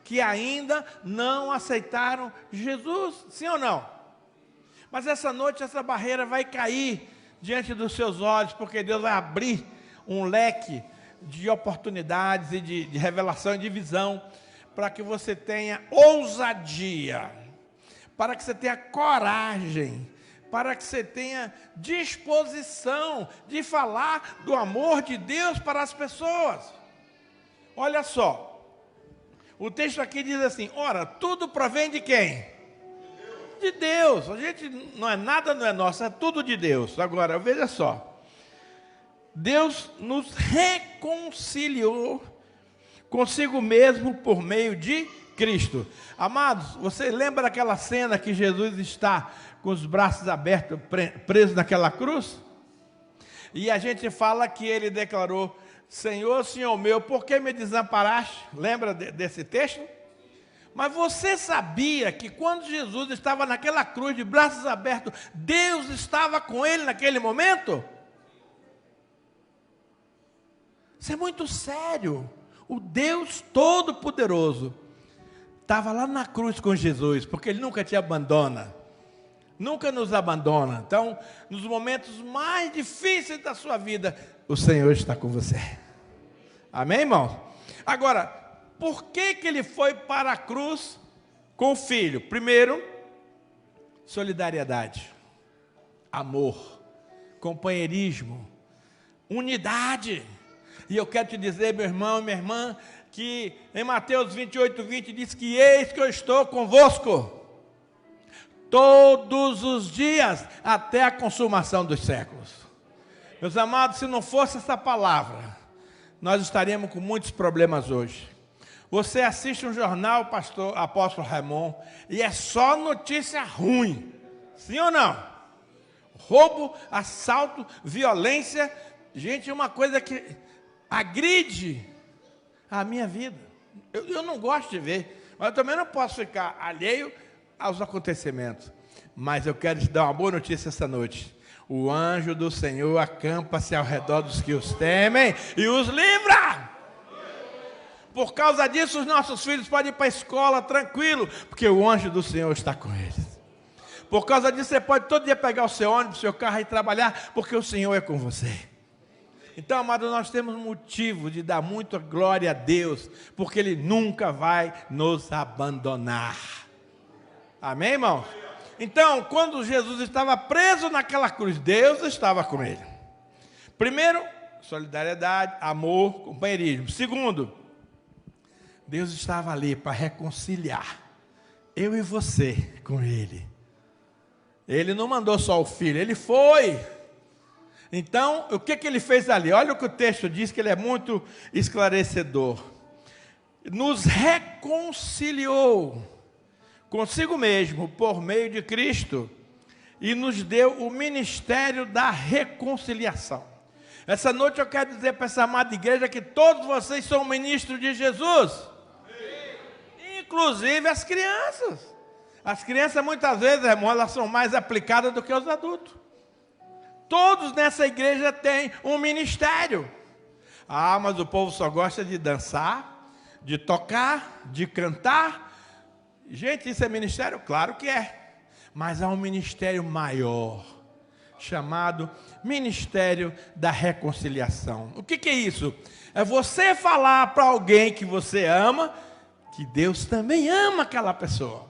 que ainda não aceitaram Jesus, sim ou não? Mas essa noite essa barreira vai cair diante dos seus olhos, porque Deus vai abrir um leque de oportunidades e de revelação e de visão, para que você tenha ousadia, para que você tenha coragem, para que você tenha disposição de falar do amor de Deus para as pessoas. Olha só, o texto aqui diz assim: ora, tudo provém de quem? De Deus. A gente não é nada, não é nosso, é tudo de Deus. Agora, veja só, Deus nos reconciliou consigo mesmo por meio de Cristo. Amados, você lembra daquela cena que Jesus está com os braços abertos, preso naquela cruz? E a gente fala que ele declarou: Senhor, Senhor meu, por que me desamparaste? Lembra desse texto? Mas você sabia que quando Jesus estava naquela cruz de braços abertos, Deus estava com ele naquele momento? Isso é muito sério. O Deus Todo-Poderoso estava lá na cruz com Jesus, porque Ele nunca te abandona, nunca nos abandona. Então, nos momentos mais difíceis da sua vida, o Senhor está com você. Amém, irmão? Agora, por que Ele foi para a cruz com o Filho? Primeiro, solidariedade, amor, companheirismo, unidade. E eu quero te dizer, meu irmão e minha irmã, que em Mateus 28:20 diz que eis que eu estou convosco todos os dias até a consumação dos séculos. Meus amados, se não fosse essa palavra, nós estaríamos com muitos problemas hoje. Você assiste um jornal, pastor apóstolo Ramon, e é só notícia ruim, sim ou não? Roubo, assalto, violência, gente, uma coisa que agride a minha vida. Eu não gosto de ver, mas eu também não posso ficar alheio aos acontecimentos. Mas eu quero te dar uma boa notícia essa noite. O anjo do Senhor acampa-se ao redor dos que os temem e os livra. Por causa disso, os nossos filhos podem ir para a escola tranquilo, porque o anjo do Senhor está com eles. Por causa disso, você pode todo dia pegar o seu ônibus, o seu carro e trabalhar, porque o Senhor é com você. Então, amado, nós temos motivo de dar muita glória a Deus, porque Ele nunca vai nos abandonar. Amém, irmão? Então, quando Jesus estava preso naquela cruz, Deus estava com Ele. Primeiro, solidariedade, amor, companheirismo. Segundo, Deus estava ali para reconciliar eu e você com Ele. Ele não mandou só o Filho, Ele foi. Então, o que Ele fez ali? Olha o que o texto diz, que ele é muito esclarecedor. Nos reconciliou consigo mesmo por meio de Cristo e nos deu o ministério da reconciliação. Essa noite eu quero dizer para essa amada igreja que todos vocês são ministros de Jesus. Sim. Inclusive as crianças. As crianças muitas vezes, irmão, elas são mais aplicadas do que os adultos. Todos nessa igreja têm um ministério. Ah, mas o povo só gosta de dançar, de tocar, de cantar. Gente, isso é ministério? Claro que é. Mas há um ministério maior, chamado Ministério da Reconciliação. O que é isso? É você falar para alguém que você ama, que Deus também ama aquela pessoa.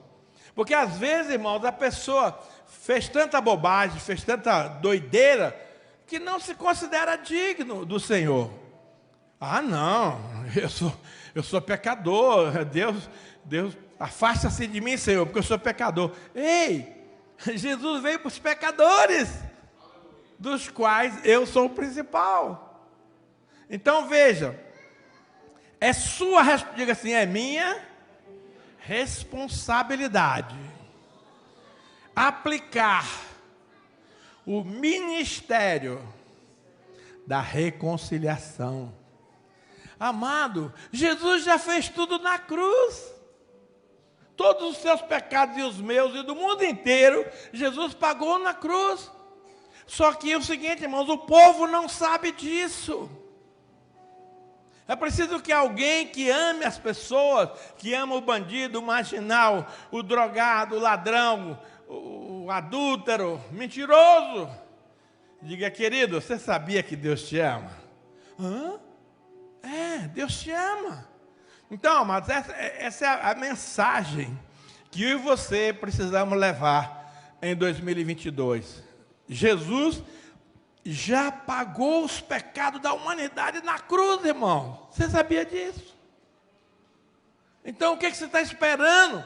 Porque às vezes, irmãos, a pessoa fez tanta bobagem, fez tanta doideira, que não se considera digno do Senhor. Ah, não, eu sou pecador, Deus, afasta-se de mim, Senhor, porque eu sou pecador. Ei, Jesus veio para os pecadores, dos quais eu sou o principal. Então veja, é sua, diga assim, é minha responsabilidade aplicar o ministério da reconciliação. Amado, Jesus já fez tudo na cruz. Todos os seus pecados e os meus e do mundo inteiro, Jesus pagou na cruz. Só que é o seguinte, irmãos, o povo não sabe disso. É preciso que alguém que ame as pessoas, que ama o bandido, o marginal, o drogado, o ladrão, o adúltero, mentiroso, diga: querido, você sabia que Deus te ama? Hã? Deus te ama. Então, amados, essa é a mensagem que eu e você precisamos levar em 2022. Jesus já pagou os pecados da humanidade na cruz, irmão. Você sabia disso? Então, o que você está esperando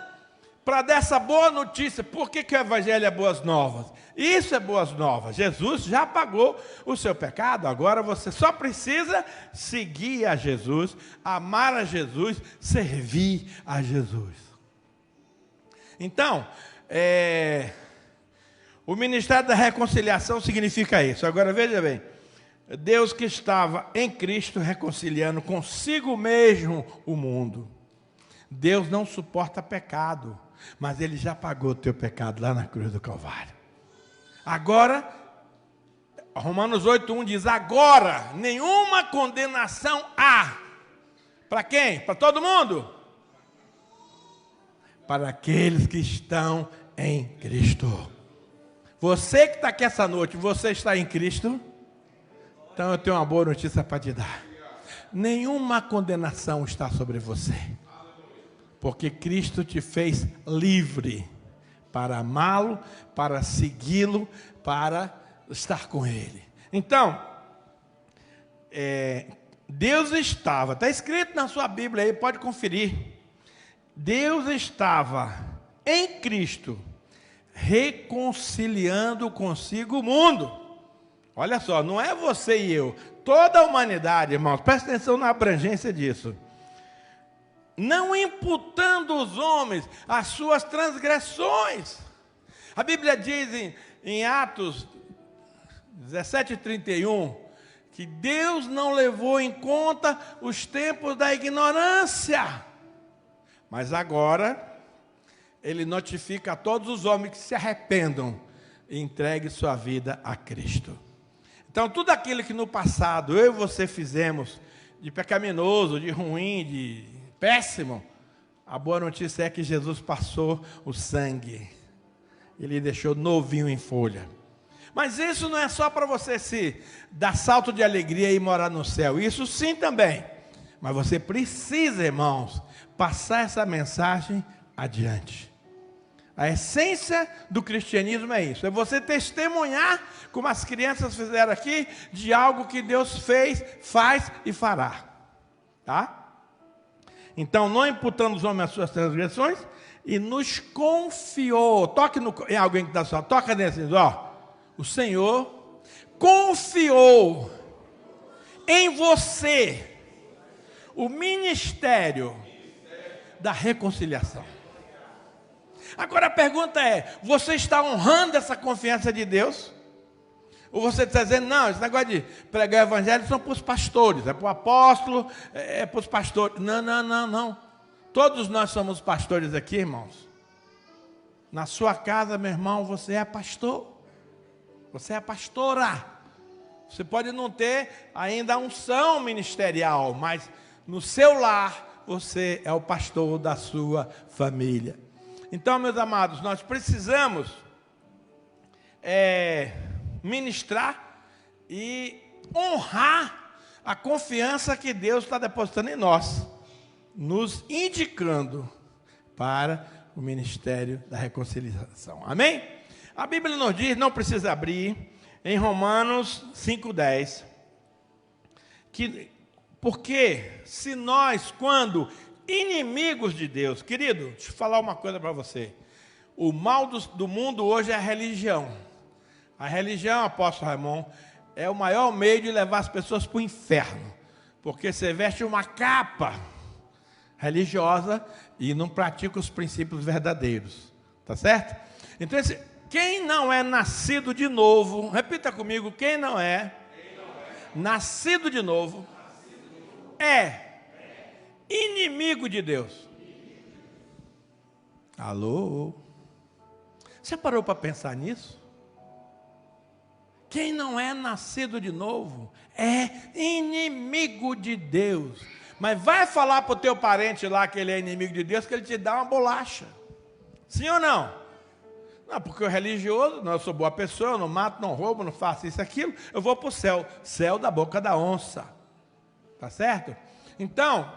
para dar essa boa notícia? Por que o Evangelho é boas novas? Isso é boas novas. Jesus já pagou o seu pecado. Agora você só precisa seguir a Jesus, amar a Jesus, servir a Jesus. Então, o ministério da reconciliação significa isso. Agora veja bem, Deus que estava em Cristo reconciliando consigo mesmo o mundo. Deus não suporta pecado, mas Ele já pagou o teu pecado lá na cruz do Calvário. Agora, Romanos 8:1 diz: agora nenhuma condenação há. Para quem? Para todo mundo? Para aqueles que estão em Cristo. Você que está aqui essa noite, você está em Cristo? Então eu tenho uma boa notícia para te dar. Nenhuma condenação está sobre você. Porque Cristo te fez livre para amá-lo, para segui-lo, para estar com Ele. Então, Deus estava, está escrito na sua Bíblia aí, pode conferir. Deus estava em Cristo, reconciliando consigo o mundo. Olha só, não é você e eu, toda a humanidade, irmãos, presta atenção na abrangência disso. Não imputando os homens as suas transgressões. A Bíblia diz em Atos 17:31, que Deus não levou em conta os tempos da ignorância. Mas agora, Ele notifica a todos os homens que se arrependam e entreguem sua vida a Cristo. Então, tudo aquilo que no passado eu e você fizemos de pecaminoso, de ruim, de péssimo, a boa notícia é que Jesus passou o sangue. Ele deixou novinho em folha. Mas isso não é só para você se dar salto de alegria e morar no céu. Isso sim também. Mas você precisa, irmãos, passar essa mensagem adiante. A essência do cristianismo é isso. É você testemunhar, como as crianças fizeram aqui, de algo que Deus fez, faz e fará. Tá? Então, não imputando os homens as suas transgressões, e nos confiou. Toque em alguém que está só, toca nesses, ó. O Senhor confiou em você o ministério da reconciliação. Agora a pergunta é: você está honrando essa confiança de Deus? Ou você está dizendo: não, esse negócio de pregar o evangelho são para os pastores, é para o apóstolo, é para os pastores. Não. Todos nós somos pastores aqui, irmãos. Na sua casa, meu irmão, você é pastor. Você é pastora. Você pode não ter ainda a unção ministerial, mas no seu lar, você é o pastor da sua família. Então, meus amados, nós precisamos ministrar e honrar a confiança que Deus está depositando em nós, nos indicando para o ministério da reconciliação. Amém? A Bíblia nos diz, não precisa abrir, em Romanos 5:10, que porque se nós, quando inimigos de Deus, querido, deixa eu falar uma coisa para você. O mal do mundo hoje é a religião. A religião, apóstolo Raimundo, é o maior meio de levar as pessoas para o inferno. Porque você veste uma capa religiosa e não pratica os princípios verdadeiros. Tá certo? Então, quem não é nascido de novo, repita comigo, quem não é nascido de novo, é inimigo de Deus. Alô? Você parou para pensar nisso? Quem não é nascido de novo é inimigo de Deus. Mas vai falar para o teu parente lá que ele é inimigo de Deus, que ele te dá uma bolacha. Sim ou não? Não, porque o religioso, não, eu sou boa pessoa, eu não mato, não roubo, não faço isso, aquilo, eu vou para o céu. Céu da boca da onça. Tá certo? Então,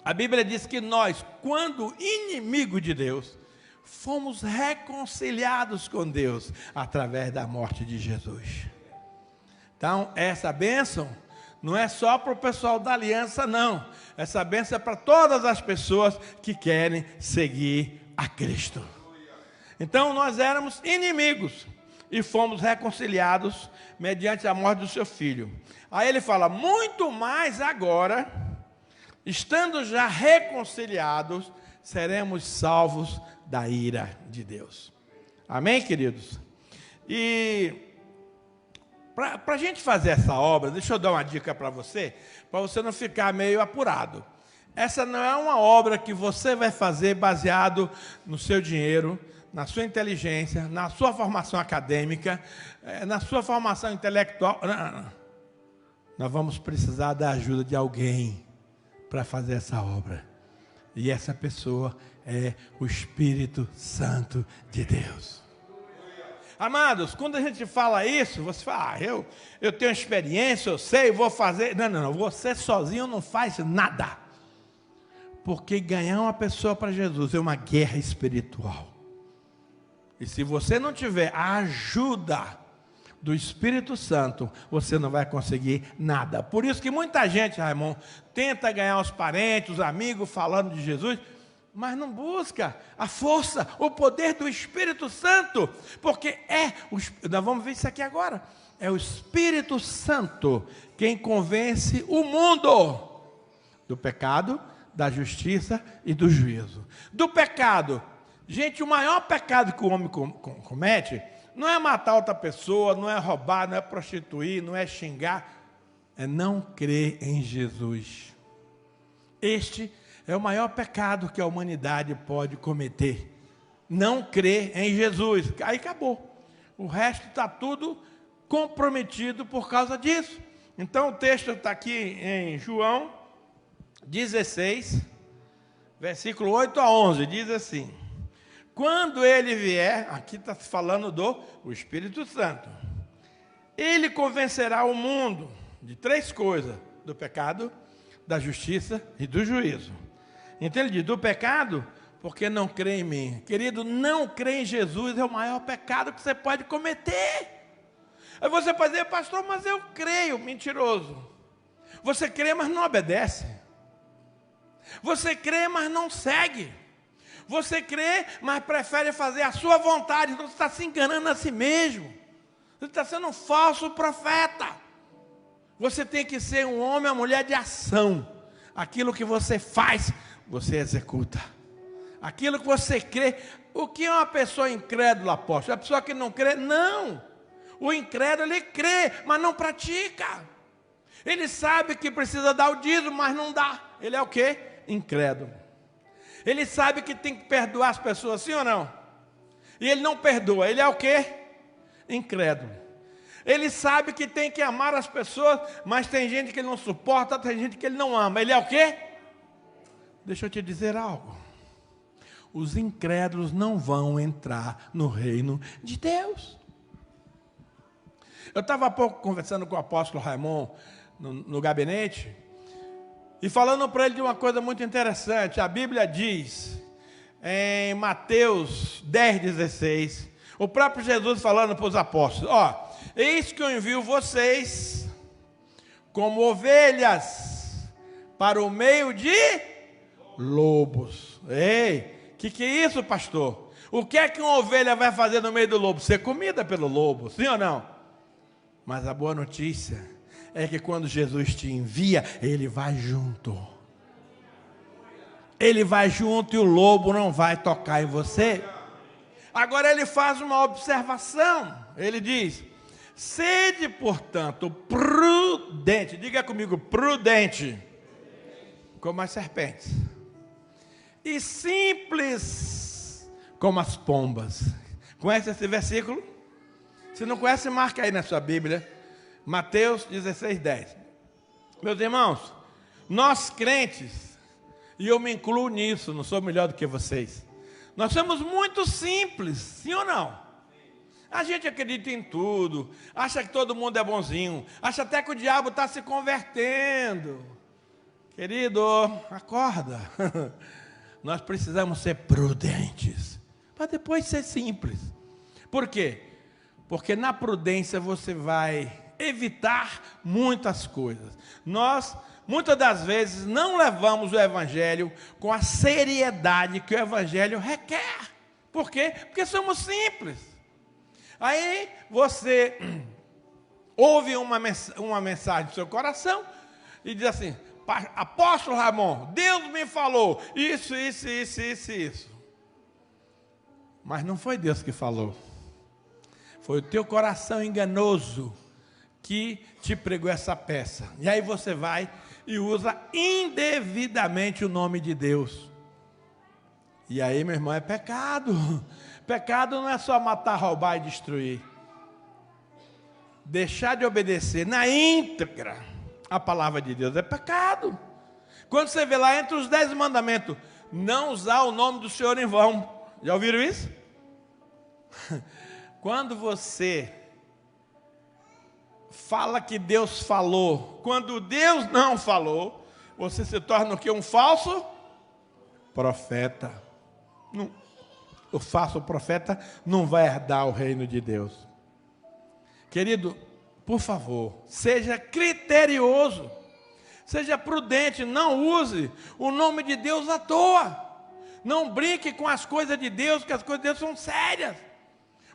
a Bíblia diz que nós, quando inimigo de Deus, fomos reconciliados com Deus através da morte de Jesus. Então, essa bênção não é só para o pessoal da aliança, não. Essa bênção é para todas as pessoas que querem seguir a Cristo. Então, nós éramos inimigos e fomos reconciliados mediante a morte do seu filho. Aí ele fala, muito mais agora, estando já reconciliados, seremos salvos da ira de Deus. Amém, queridos? E para a gente fazer essa obra, deixa eu dar uma dica para você não ficar meio apurado. Essa não é uma obra que você vai fazer baseado no seu dinheiro, na sua inteligência, na sua formação acadêmica, na sua formação intelectual. Não. Nós vamos precisar da ajuda de alguém para fazer essa obra. E essa pessoa é o Espírito Santo de Deus. Amados, quando a gente fala isso, você fala, eu tenho experiência, eu sei, vou fazer. Não, você sozinho não faz nada. Porque ganhar uma pessoa para Jesus é uma guerra espiritual. E se você não tiver a ajuda do Espírito Santo, você não vai conseguir nada. Por isso que muita gente, Raimundo, tenta ganhar os parentes, os amigos falando de Jesus, mas não busca a força, o poder do Espírito Santo, porque nós vamos ver isso aqui agora, é o Espírito Santo quem convence o mundo do pecado, da justiça e do juízo. Do pecado, gente, o maior pecado que o homem comete não é matar outra pessoa, não é roubar, não é prostituir, não é xingar, é não crer em Jesus. Este é o maior pecado que a humanidade pode cometer. Não crer em Jesus. Aí acabou. O resto está tudo comprometido por causa disso. Então o texto está aqui em João 16, versículo 8 a 11, diz assim: quando ele vier, aqui está falando do Espírito Santo, ele convencerá o mundo de 3 coisas: do pecado, da justiça e do juízo. Então ele diz, do pecado, porque não crê em mim. Querido, não crer em Jesus é o maior pecado que você pode cometer. Aí você pode dizer, pastor, mas eu creio. Mentiroso. Você crê, mas não obedece. Você crê, mas não segue. Você crê, mas prefere fazer a sua vontade. Então você está se enganando a si mesmo. Você está sendo um falso profeta. Você tem que ser um homem ou mulher de ação. Aquilo que você faz, você executa. Aquilo que você crê. O que é uma pessoa incrédula, apóstolo? A pessoa que não crê? Não. O incrédulo, ele crê, mas não pratica. Ele sabe que precisa dar o dízimo, mas não dá. Ele é o quê? Incrédulo. Ele sabe que tem que perdoar as pessoas, sim ou não? E ele não perdoa. Ele é o quê? Incrédulo. Ele sabe que tem que amar as pessoas, mas tem gente que ele não suporta, tem gente que ele não ama. Ele é o quê? Deixa eu te dizer algo. Os incrédulos não vão entrar no reino de Deus. Eu estava há pouco conversando com o apóstolo Raimundo no gabinete, e falando para ele de uma coisa muito interessante. A Bíblia diz, em Mateus 10,16, o próprio Jesus falando para os apóstolos, eis que eu envio vocês como ovelhas para o meio de lobos. Ei, que é isso, pastor? O que é que uma ovelha vai fazer no meio do lobo? Ser comida pelo lobo, sim ou não? Mas a boa notícia é que quando Jesus te envia, Ele vai junto. Ele vai junto e o lobo não vai tocar em você. Agora ele faz uma observação. Ele diz, sede, portanto, prudente. Diga comigo, prudente. Como as serpentes. E simples como as pombas. Conhece esse versículo? Se não conhece, marca aí na sua Bíblia. Mateus 16:10. Meus irmãos, Nós crentes, e eu me incluo nisso, não sou melhor do que vocês, nós somos muito simples, sim ou não? A gente acredita em tudo, acha que todo mundo é bonzinho, acha até que o diabo está se convertendo. Querido, acorda. Nós precisamos ser prudentes, para depois ser simples. Por quê? Porque na prudência você vai evitar muitas coisas. Nós, muitas das vezes, não levamos o Evangelho com a seriedade que o Evangelho requer. Por quê? Porque somos simples. Aí você ouve uma mensagem do seu coração e diz assim: apóstolo Ramon, Deus me falou isso. Mas não foi Deus que falou. Foi o teu coração enganoso que te pregou essa peça. E aí você vai e usa indevidamente o nome de Deus. E aí, meu irmão, é pecado. Pecado não é só matar, roubar e destruir. Deixar de obedecer na íntegra a palavra de Deus é pecado. Quando você vê lá entre os 10 mandamentos, não usar o nome do Senhor em vão. Já ouviram isso? Quando você fala que Deus falou, quando Deus não falou, você se torna o quê? Um falso profeta. O falso profeta não vai herdar o reino de Deus. Querido, por favor, seja criterioso, seja prudente, não use o nome de Deus à toa. Não brinque com as coisas de Deus, que as coisas de Deus são sérias.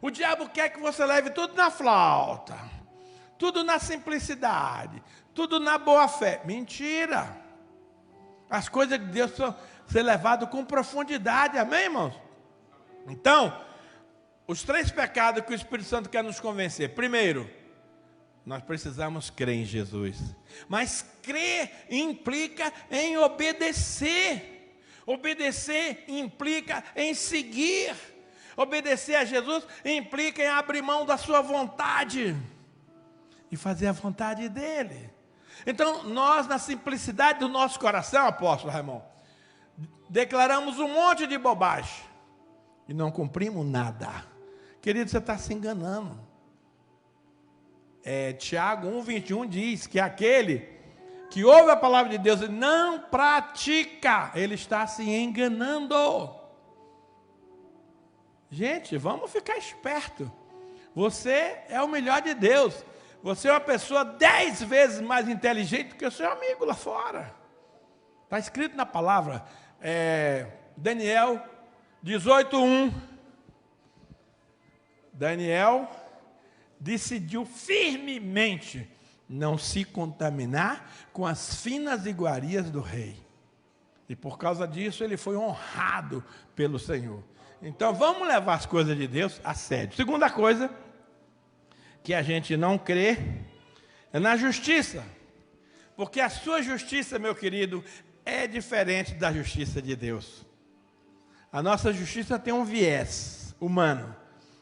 O diabo quer que você leve tudo na flauta, tudo na simplicidade, tudo na boa fé. Mentira! As coisas de Deus são ser levadas com profundidade, amém, irmãos? Então, os 3 pecados que o Espírito Santo quer nos convencer. Primeiro, nós precisamos crer em Jesus. Mas crer implica em obedecer. Obedecer implica em seguir. Obedecer a Jesus implica em abrir mão da sua vontade e fazer a vontade dele. Então, nós, na simplicidade do nosso coração, apóstolo Ramon, declaramos um monte de bobagem e não cumprimos nada. Querido, você está se enganando. Tiago 1,21 diz que aquele que ouve a palavra de Deus e não pratica, ele está se enganando. Gente, vamos ficar esperto. Você é o melhor de Deus. Você é uma pessoa 10 vezes mais inteligente que o seu amigo lá fora. Está escrito na palavra, Daniel 18:1. Daniel decidiu firmemente não se contaminar com as finas iguarias do rei. E por causa disso ele foi honrado pelo Senhor. Então vamos levar as coisas de Deus a sério. Segunda coisa que a gente não crê é na justiça. Porque a sua justiça, meu querido, é diferente da justiça de Deus. A nossa justiça tem um viés humano.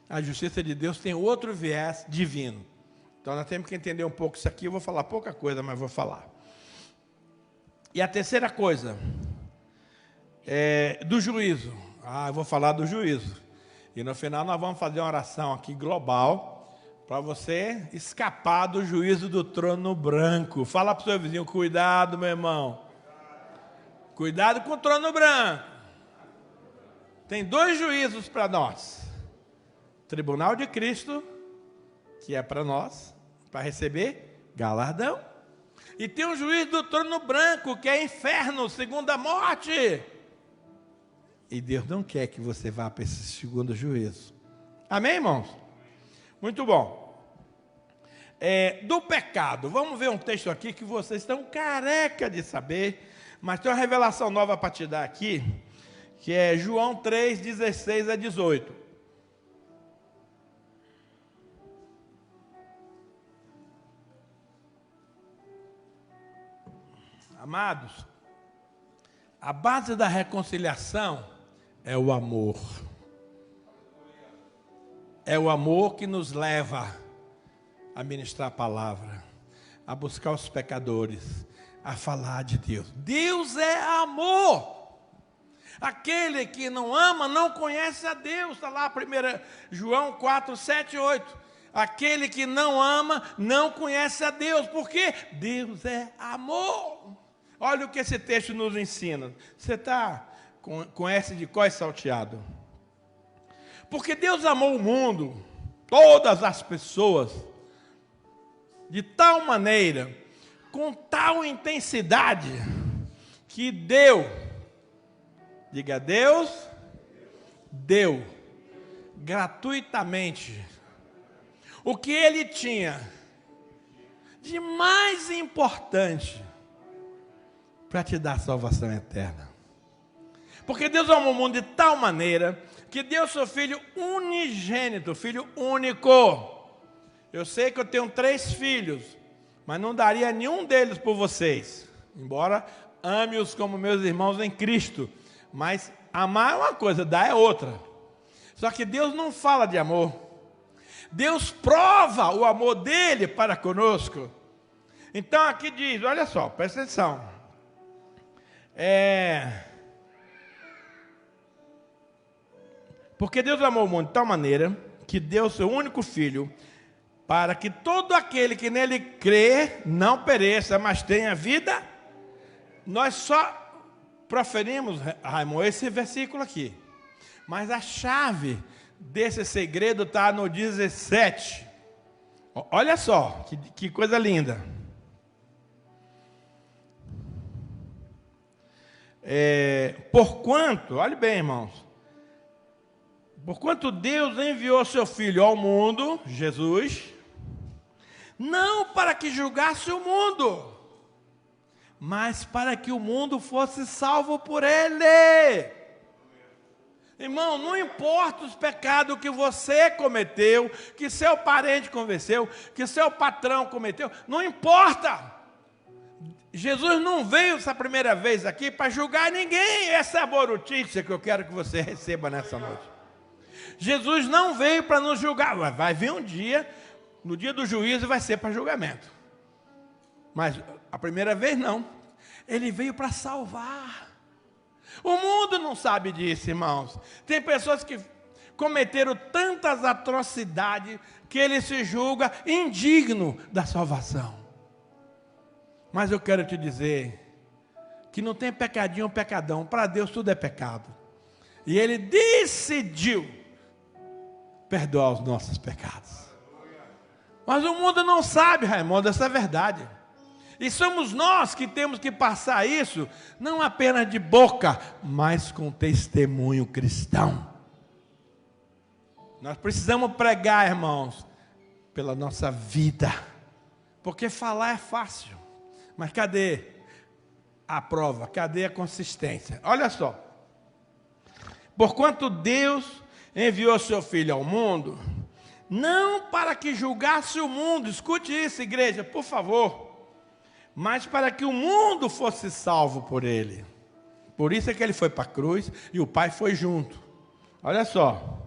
A justiça de Deus tem outro viés divino. Então nós temos que entender um pouco isso aqui. Eu vou falar pouca coisa, mas vou falar. E a terceira coisa é do juízo. Eu vou falar do juízo. E no final nós vamos fazer uma oração aqui global para você escapar do juízo do trono branco. Fala para o seu vizinho, cuidado, meu irmão. Cuidado com o trono branco. Tem 2 juízos para nós. Tribunal de Cristo, que é para nós, para receber galardão. E tem o juiz do trono branco, que é inferno, segunda morte. E Deus não quer que você vá para esse segundo juízo. Amém, irmãos? Muito bom. Do pecado, vamos ver um texto aqui que vocês estão careca de saber, mas tem uma revelação nova para te dar aqui, que é João 3, 16 a 18. Amados, a base da reconciliação é o amor. É o amor que nos leva a ministrar a palavra, a buscar os pecadores, a falar de Deus. Deus é amor. Aquele que não ama não conhece a Deus. Está lá 1 João 4, 7 e 8. Aquele que não ama não conhece a Deus, porque Deus é amor. Olha o que esse texto nos ensina. Você está com esse de cós salteado. Porque Deus amou o mundo, todas as pessoas, de tal maneira, com tal intensidade, que deu, diga Deus, deu gratuitamente o que Ele tinha de mais importante para te dar salvação eterna. Porque Deus amou o mundo de tal maneira que deu seu Filho unigênito, Filho único. Eu sei que eu tenho 3 filhos, mas não daria nenhum deles por vocês, embora ame-os como meus irmãos em Cristo. Mas amar é uma coisa, dar é outra. Só que Deus não fala de amor. Deus prova o amor dele para conosco. Então aqui diz, olha só, presta atenção. Porque Deus amou o mundo de tal maneira que deu seu único Filho, para que todo aquele que nele crê não pereça, mas tenha vida. Nós só proferimos, Raimundo, esse versículo aqui. Mas a chave desse segredo está no 17. Olha só, que coisa linda. Porquanto, olhe bem, irmãos. Porquanto Deus enviou seu Filho ao mundo, Jesus, não para que julgasse o mundo, mas para que o mundo fosse salvo por Ele. Irmão, não importa os pecados que você cometeu, que seu parente cometeu, que seu patrão cometeu, não importa. Jesus não veio essa primeira vez aqui para julgar ninguém. Essa é a boa notícia que eu quero que você receba nessa noite. Jesus não veio para nos julgar. Vai vir um dia, no dia do juízo vai ser para julgamento. Mas a primeira vez não. Ele veio para salvar. O mundo não sabe disso, irmãos. Tem pessoas que cometeram tantas atrocidades que ele se julga indigno da salvação. Mas eu quero te dizer que não tem pecadinho ou pecadão. Para Deus tudo é pecado. E Ele decidiu perdoar os nossos pecados. Mas o mundo não sabe, Raimundo, essa é a verdade. E somos nós que temos que passar isso, não apenas de boca, mas com testemunho cristão. Nós precisamos pregar, irmãos, pela nossa vida. Porque falar é fácil. Mas cadê a prova? Cadê a consistência? Olha só. Porquanto Deus enviou seu Filho ao mundo, não para que julgasse o mundo, escute isso, igreja, por favor, mas para que o mundo fosse salvo por Ele. Por isso é que Ele foi para a cruz e o Pai foi junto. Olha só.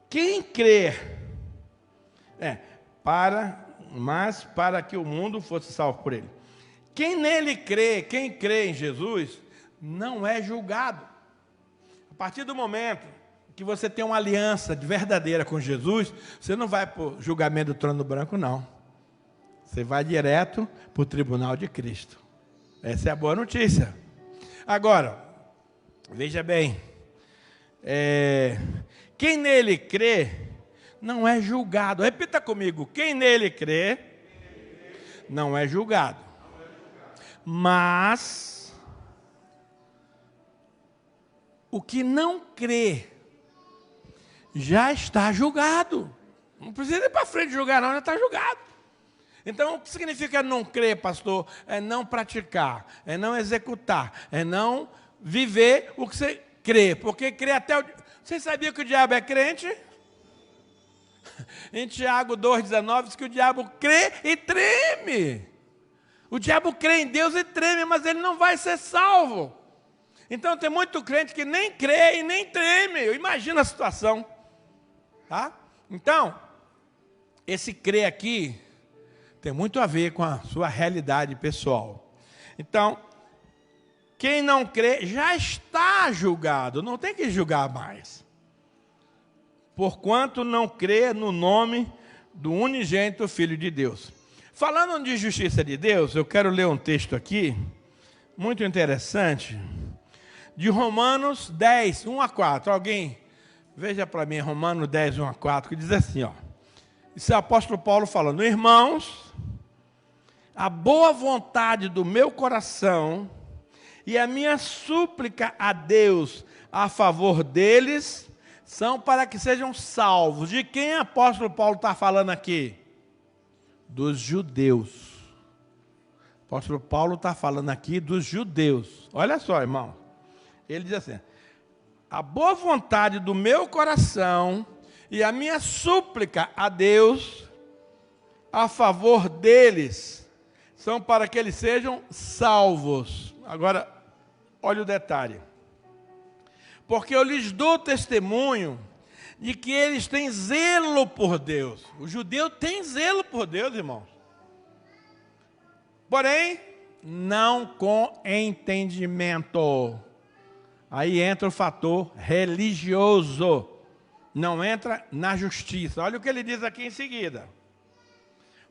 Quem crer, mas para que o mundo fosse salvo por Ele. Quem nele crê, quem crê em Jesus, não é julgado. A partir do momento que você tem uma aliança verdadeira com Jesus, você não vai para o julgamento do trono branco, não. Você vai direto para o tribunal de Cristo. Essa é a boa notícia. Agora, veja bem, quem nele crê, não é julgado. Repita comigo, quem nele crê, não é julgado. Mas o que não crê já está julgado. Não precisa ir para frente julgar, não, já está julgado. Então, o que significa não crer, pastor? É não praticar, é não executar, é não viver o que você crê. Porque crê até o... Você sabia que o diabo é crente? Em Tiago 2,19 diz que o diabo crê e treme. O diabo crê em Deus e treme, mas ele não vai ser salvo. Então tem muito crente que nem crê e nem treme. Imagina a situação. Tá? Então, esse crer aqui tem muito a ver com a sua realidade pessoal. Então, quem não crê já está julgado, não tem que julgar mais. Porquanto não crê no nome do unigênito Filho de Deus. Falando de justiça de Deus, eu quero ler um texto aqui, muito interessante, de Romanos 10, 1 a 4. Alguém, veja para mim, Romanos 10, 1 a 4, que diz assim, ó. Isso é o apóstolo Paulo falando: irmãos, a boa vontade do meu coração e a minha súplica a Deus a favor deles são para que sejam salvos. De quem o apóstolo Paulo está falando aqui? Dos judeus. O apóstolo Paulo está falando aqui dos judeus. Olha só, irmão. Ele diz assim: a boa vontade do meu coração e a minha súplica a Deus a favor deles são para que eles sejam salvos. Agora, olha o detalhe. Porque eu lhes dou testemunho de que eles têm zelo por Deus. O judeu tem zelo por Deus, irmãos. Porém, não com entendimento. Aí entra o fator religioso. Não entra na justiça. Olha o que ele diz aqui em seguida.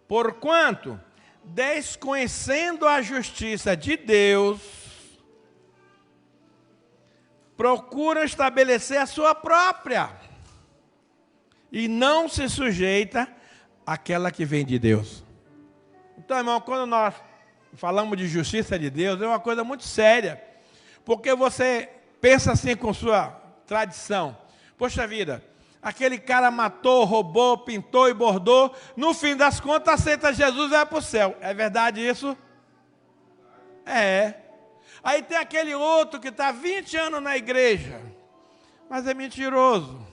Porquanto, desconhecendo a justiça de Deus, procuram estabelecer a sua própria, e não se sujeita àquela que vem de Deus. Então, irmão, quando nós falamos de justiça de Deus, é uma coisa muito séria, porque você pensa assim com sua tradição: poxa vida, aquele cara matou, roubou, pintou e bordou, no fim das contas aceita Jesus e vai para o céu. É verdade isso? É. Aí tem aquele outro que está 20 anos na igreja, mas é mentiroso,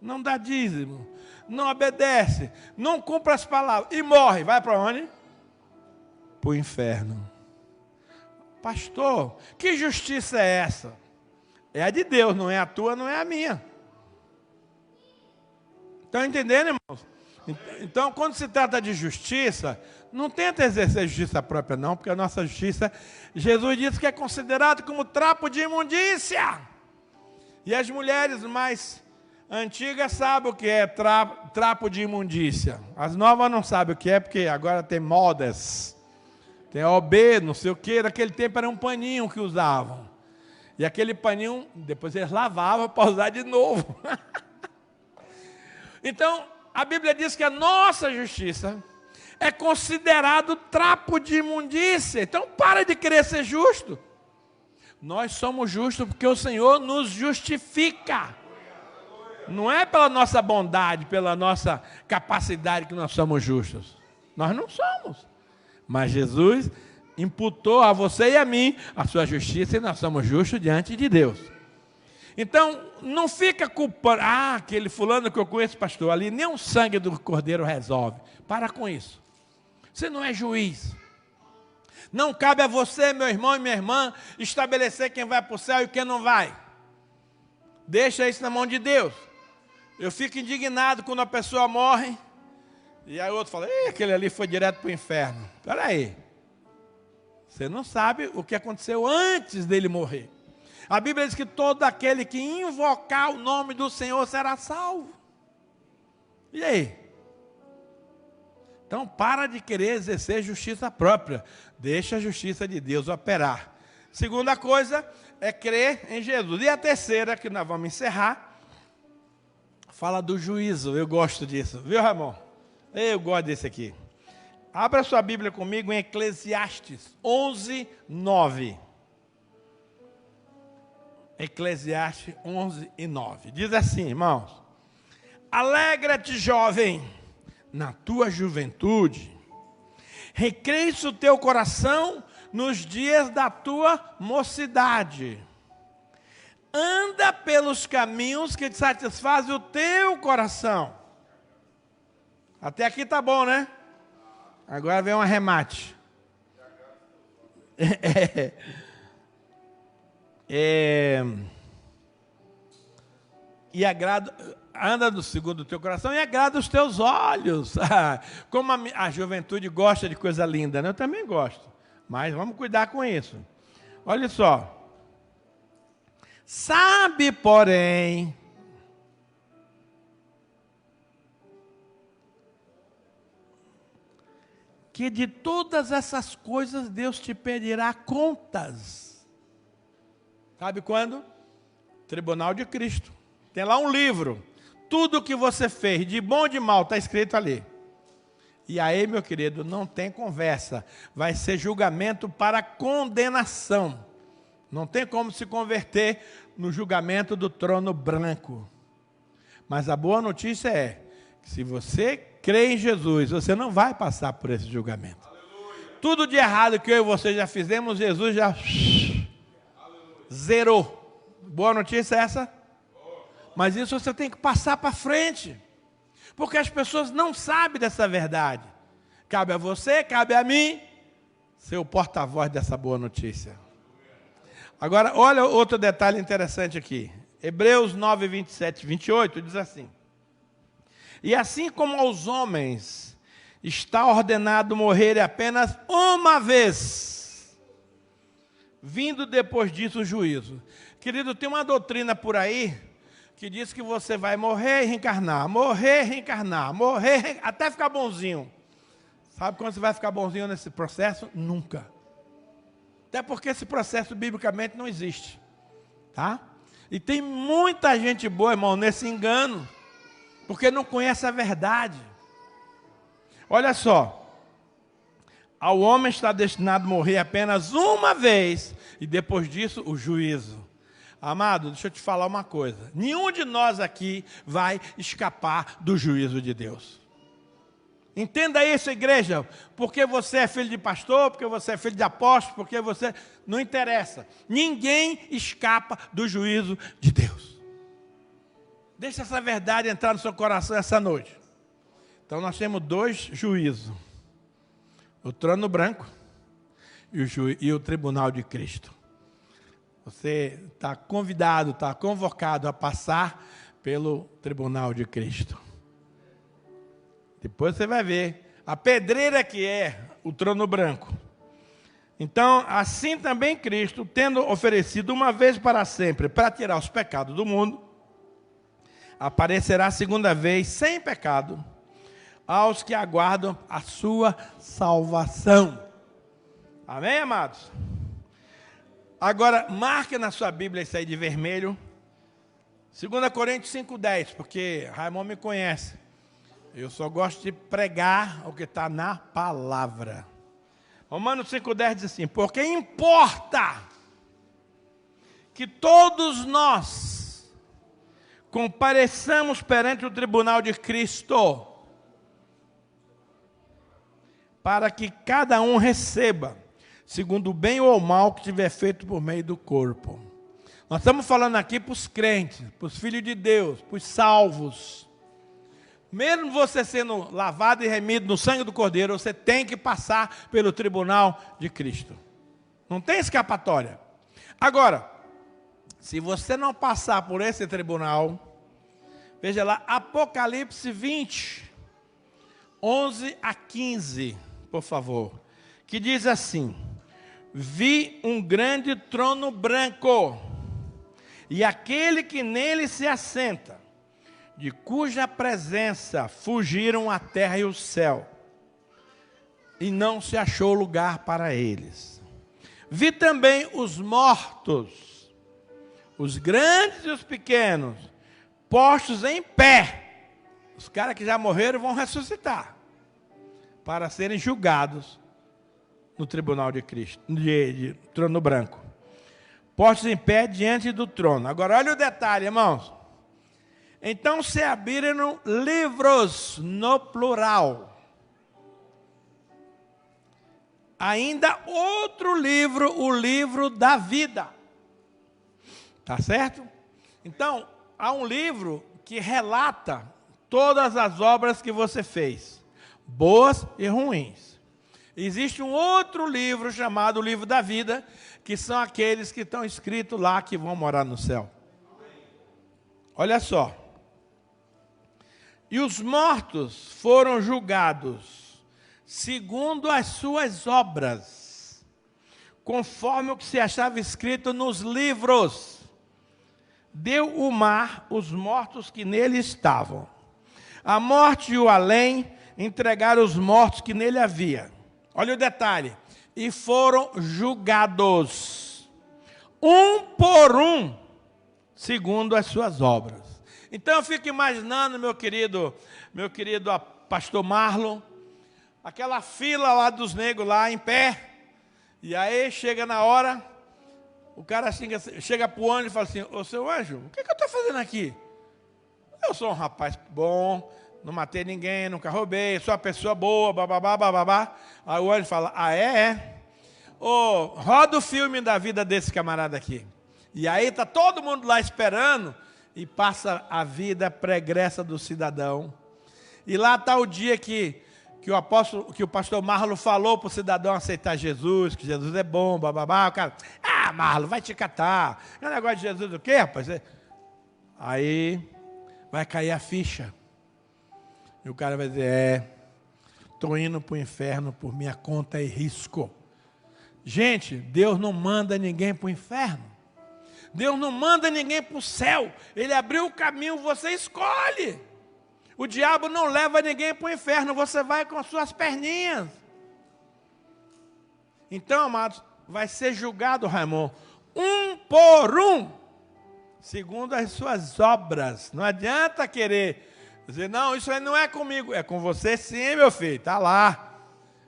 não dá dízimo, não obedece, não cumpre as palavras e morre. Vai para onde? Para o inferno. Pastor, que justiça é essa? É a de Deus, não é a tua, não é a minha. Estão entendendo, irmãos? Então, quando se trata de justiça, não tenta exercer justiça própria, não, porque a nossa justiça, Jesus disse que é considerado como trapo de imundícia. E as mulheres mais antigas sabem o que é trapo de imundícia. As novas não sabem o que é, porque agora tem modas. Tem OB, não sei o que. Naquele tempo era um paninho que usavam. E aquele paninho, depois eles lavavam para usar de novo. Então, a Bíblia diz que a nossa justiça é considerado trapo de imundícia. Então, para de querer ser justo. Nós somos justos porque o Senhor nos justifica. Não é pela nossa bondade, pela nossa capacidade que nós somos justos. Nós não somos. Mas Jesus imputou a você e a mim a sua justiça e nós somos justos diante de Deus. Então, não fica culpando, aquele fulano que eu conheço, pastor, ali nem o sangue do cordeiro resolve. Para com isso. Você não é juiz. Não cabe a você, meu irmão e minha irmã, estabelecer quem vai para o céu e quem não vai. Deixa isso na mão de Deus. Eu fico indignado quando a pessoa morre, e aí o outro fala: aquele ali foi direto para o inferno. Espera aí. Você não sabe o que aconteceu antes dele morrer. A Bíblia diz que todo aquele que invocar o nome do Senhor será salvo. E aí? Então, para de querer exercer justiça própria. Deixa a justiça de Deus operar. Segunda coisa é crer em Jesus. E a terceira, que nós vamos encerrar, fala do juízo. Eu gosto disso. Viu, Ramon? Eu gosto desse aqui. Abra sua Bíblia comigo em Eclesiastes 11, 9. Eclesiastes 11 e 9. Diz assim, irmãos: alegra-te, jovem, na tua juventude. Recreia-se o teu coração nos dias da tua mocidade. Anda pelos caminhos que te satisfazem o teu coração. Até aqui tá bom, né? Agora vem um arremate. e agrada, anda no segundo o teu coração e agrada os teus olhos. Como a juventude gosta de coisa linda, né? Eu também gosto, mas vamos cuidar com isso. Olha só. Sabe, porém, que de todas essas coisas Deus te pedirá contas. Sabe quando? Tribunal de Cristo. Tem lá um livro. Tudo o que você fez, de bom ou de mal, está escrito ali. E aí, meu querido, não tem conversa. Vai ser julgamento para condenação. Não tem como se converter no julgamento do trono branco. Mas a boa notícia é que se você crê em Jesus, você não vai passar por esse julgamento. Aleluia. Tudo de errado que eu e você já fizemos, Jesus já zerou. Boa notícia é essa? Mas isso você tem que passar para frente. Porque as pessoas não sabem dessa verdade. Cabe a você, cabe a mim, ser o porta-voz dessa boa notícia. Agora, olha outro detalhe interessante aqui. Hebreus 9, 27 e 28 diz assim: e assim como aos homens está ordenado morrer apenas uma vez, vindo depois disso o juízo. Querido, tem uma doutrina por aí que diz que você vai morrer e reencarnar, até ficar bonzinho. Sabe quando você vai ficar bonzinho nesse processo? Nunca. Até porque esse processo biblicamente não existe. Tá? E tem muita gente boa, irmão, nesse engano, porque não conhece a verdade. Olha só, ao homem está destinado a morrer apenas uma vez, e depois disso o juízo. Amado, deixa eu te falar uma coisa, nenhum de nós aqui vai escapar do juízo de Deus. Entenda isso, igreja, porque você é filho de pastor, porque você é filho de apóstolo, porque você... Não interessa, ninguém escapa do juízo de Deus. Deixa essa verdade entrar no seu coração essa noite. Então nós temos dois juízos. O trono branco e o tribunal de Cristo. Você está convidado, está convocado a passar pelo tribunal de Cristo. Depois você vai ver a pedreira que é o trono branco. Então, assim também Cristo, tendo oferecido uma vez para sempre para tirar os pecados do mundo, aparecerá a segunda vez sem pecado aos que aguardam a sua salvação. Amém, amados? Agora, marque na sua Bíblia isso aí de vermelho. 2 Coríntios 5,10, porque Raimundo me conhece. Eu só gosto de pregar o que está na palavra. Romanos 5,10 diz assim: porque importa que todos nós compareçamos perante o tribunal de Cristo, para que cada um receba, segundo o bem ou o mal que tiver feito por meio do corpo. Nós estamos falando aqui para os crentes, para os filhos de Deus, para os salvos. Mesmo você sendo lavado e remido no sangue do Cordeiro, você tem que passar pelo tribunal de Cristo. Não tem escapatória. Agora, se você não passar por esse tribunal, veja lá, Apocalipse 20, 11 a 15, por favor, que diz assim: vi um grande trono branco, e aquele que nele se assenta, de cuja presença fugiram a terra e o céu, e não se achou lugar para eles. Vi também os mortos, os grandes e os pequenos, postos em pé. Os caras que já morreram vão ressuscitar, para serem julgados no tribunal de Cristo, de trono branco. Postos em pé diante do trono. Agora olha o detalhe, irmãos. Então se abriram livros no plural. Ainda outro livro, o livro da vida. Tá certo? Então, há um livro que relata todas as obras que você fez, boas e ruins. Existe um outro livro chamado o livro da vida, que são aqueles que estão escritos lá que vão morar no céu. Olha só. E os mortos foram julgados segundo as suas obras, conforme o que se achava escrito nos livros. Deu o mar os mortos que nele estavam. A morte e o além entregaram os mortos que nele havia. Olha o detalhe. E foram julgados, um por um, segundo as suas obras. Então eu fico imaginando, meu querido pastor Marlon, aquela fila lá dos negros lá em pé, e aí chega na hora, o cara chega para o anjo e fala assim: ô seu anjo, o que eu estou fazendo aqui? Eu sou um rapaz bom, não matei ninguém, nunca roubei, sou uma pessoa boa, bababá, bababá. Aí o anjo fala: ah, é? Ô, roda o filme da vida desse camarada aqui. E aí está todo mundo lá esperando, e passa a vida pregressa do cidadão. E lá está o dia que o pastor Marlon falou para o cidadão aceitar Jesus, que Jesus é bom, bababá. O cara: ah, Marlon, vai te catar. É um negócio de Jesus o quê, rapaz? Aí vai cair a ficha. E o cara vai dizer: estou indo para o inferno por minha conta e risco. Gente, Deus não manda ninguém para o inferno. Deus não manda ninguém para o céu. Ele abriu o caminho, você escolhe. O diabo não leva ninguém para o inferno, você vai com as suas perninhas. Então, amados, vai ser julgado, Raimundo, um por um, segundo as suas obras. Não adianta querer dizer: não, isso aí não é comigo. É com você sim, meu filho, está lá.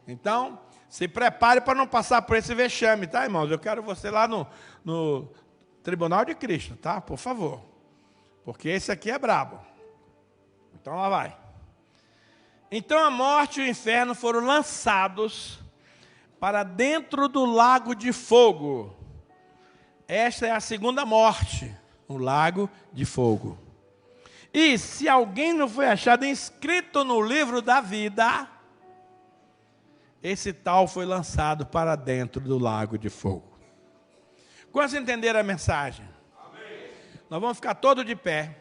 Então, se prepare para não passar por esse vexame, tá, irmãos? Eu quero você lá no Tribunal de Cristo, tá? Por favor. Porque esse aqui é brabo. Então lá vai. Então a morte e o inferno foram lançados para dentro do lago de fogo. Esta é a segunda morte, o lago de fogo. E se alguém não foi achado inscrito no livro da vida, esse tal foi lançado para dentro do lago de fogo. Quantos entenderam a mensagem? Amém. Nós vamos ficar todos de pé.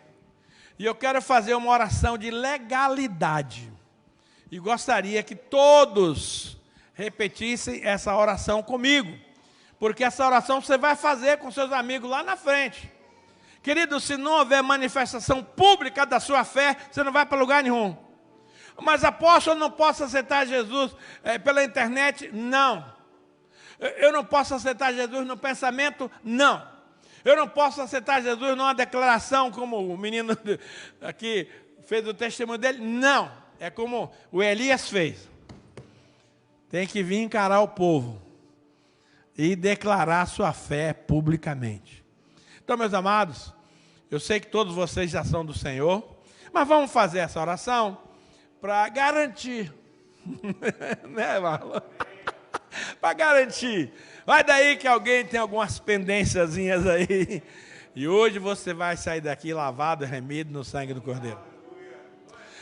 E eu quero fazer uma oração de legalidade. E gostaria que todos repetissem essa oração comigo. Porque essa oração você vai fazer com seus amigos lá na frente. Querido, se não houver manifestação pública da sua fé, você não vai para lugar nenhum. Mas apóstolo, eu não posso aceitar Jesus pela internet? Não. Eu não posso aceitar Jesus no pensamento? Não. Eu não posso aceitar Jesus numa declaração, como o menino aqui fez o testemunho dele? Não. É como o Elias fez. Tem que vir encarar o povo e declarar sua fé publicamente. Então, meus amados, eu sei que todos vocês já são do Senhor, mas vamos fazer essa oração para garantir, né, Marlon? Para garantir. Vai daí que alguém tem algumas pendênciazinhas aí. E hoje você vai sair daqui lavado e remido no sangue do Cordeiro.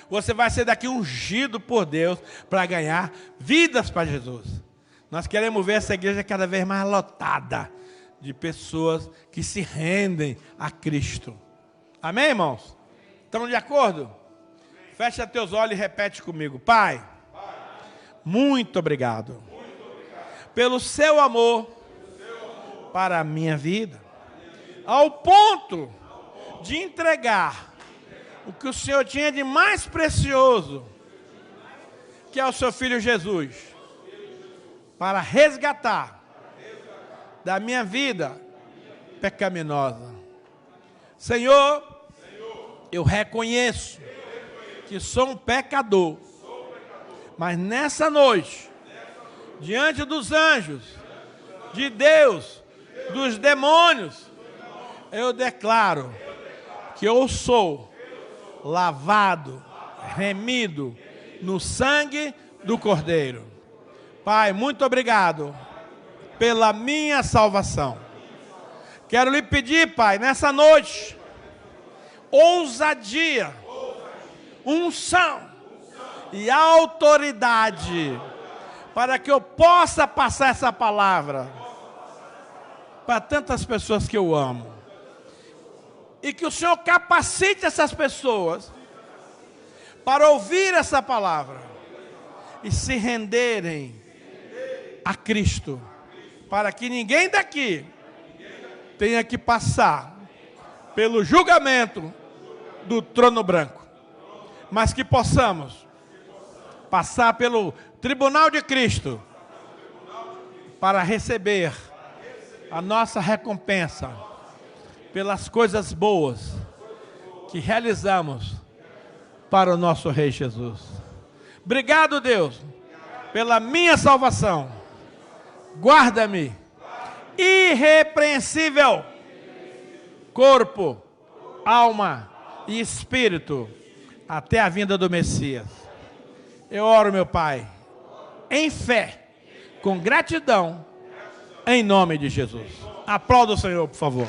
Você vai sair daqui ungido por Deus para ganhar vidas para Jesus. Nós queremos ver essa igreja cada vez mais lotada de pessoas que se rendem a Cristo. Amém, irmãos? Estamos de acordo? Fecha teus olhos e repete comigo. Pai, muito obrigado pelo seu amor para a minha vida, ao ponto de entregar o que o Senhor tinha de mais precioso, que é o seu Filho Jesus, para resgatar da minha vida pecaminosa. Senhor, eu reconheço que sou um pecador, mas nessa noite, diante dos anjos, de Deus, dos demônios, eu declaro que eu sou lavado, remido no sangue do Cordeiro. Pai, muito obrigado pela minha salvação. Quero lhe pedir, Pai, nessa noite, ousadia, unção e autoridade, para que eu possa passar essa palavra para tantas pessoas que eu amo. E que o Senhor capacite essas pessoas para ouvir essa palavra e se renderem a Cristo, para que ninguém daqui tenha que passar pelo julgamento do trono branco, mas que possamos passar pelo tribunal de Cristo para receber a nossa recompensa pelas coisas boas que realizamos para o nosso Rei Jesus. Obrigado, Deus, pela minha salvação. Guarda-me irrepreensível, corpo, alma e espírito, até a vinda do Messias. Eu oro, meu Pai, em fé, com gratidão, em nome de Jesus. Aplauda o Senhor, por favor.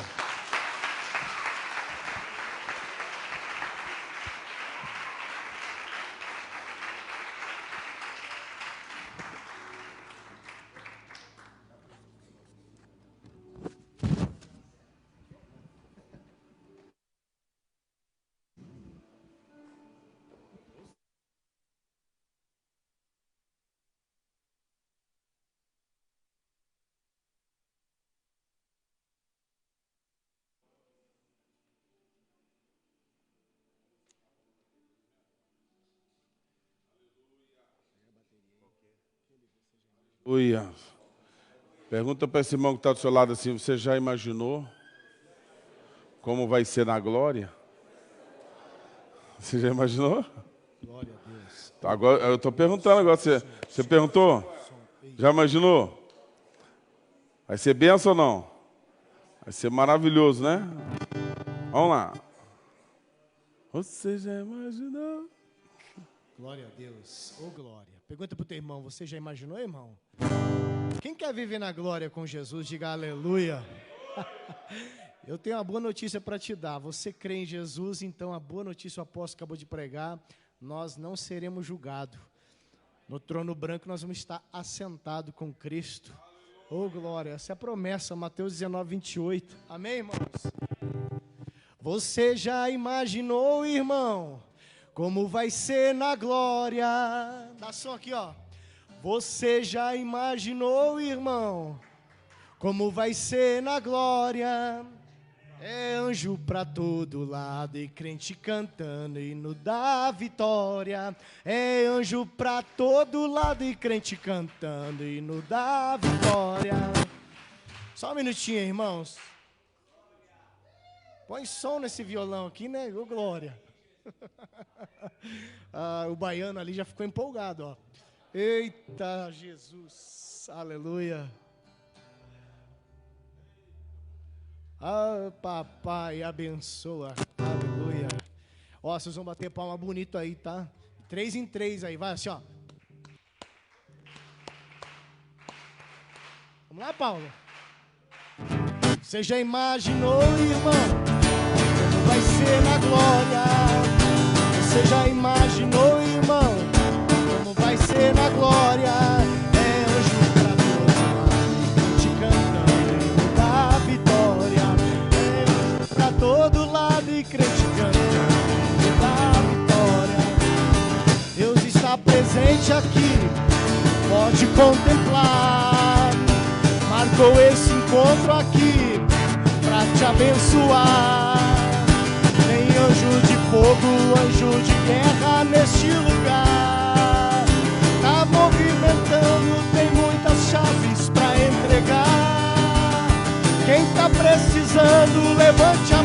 Aleluia. Pergunta para esse irmão que está do seu lado assim, você já imaginou como vai ser na glória? Você já imaginou? Glória a Deus. Agora, eu estou perguntando agora, você perguntou? Já imaginou? Vai ser benção ou não? Vai ser maravilhoso, né? Vamos lá. Você já imaginou? Glória a Deus. Ô, glória. Pergunta para o teu irmão, você já imaginou, irmão? Quem quer viver na glória com Jesus, diga aleluia. Eu tenho uma boa notícia para te dar. Você crê em Jesus, então a boa notícia o apóstolo acabou de pregar, nós não seremos julgados. No trono branco nós vamos estar assentados com Cristo. Ô, glória. Essa é a promessa, Mateus 19, 28. Amém, irmãos? Você já imaginou, irmão, como vai ser na glória? Dá som aqui, ó. Você já imaginou, irmão, como vai ser na glória? É anjo pra todo lado e crente cantando hino da vitória. É anjo pra todo lado e crente cantando hino da vitória. Só um minutinho, irmãos. Põe som nesse violão aqui, né? Ô, glória. O baiano ali já ficou empolgado, ó. Eita, Jesus, aleluia. Ah, papai, abençoa, aleluia. Ó, vocês vão bater palma bonito aí, tá? 3 em 3 aí, vai assim, ó. Vamos lá, Paulo. Você já imaginou, irmão, como vai ser na glória? Você já imaginou, irmão, como vai ser na glória? É anjo pra todo lado, te cantando hino da vitória. É anjo pra todo lado e crente cantando hino da vitória. Deus está presente aqui, pode contemplar. Marcou esse encontro aqui pra te abençoar. Tem anjo de fogo, anjo de guerra neste lugar. Tá movimentando, tem muitas chaves pra entregar. Quem tá precisando, levante a mão.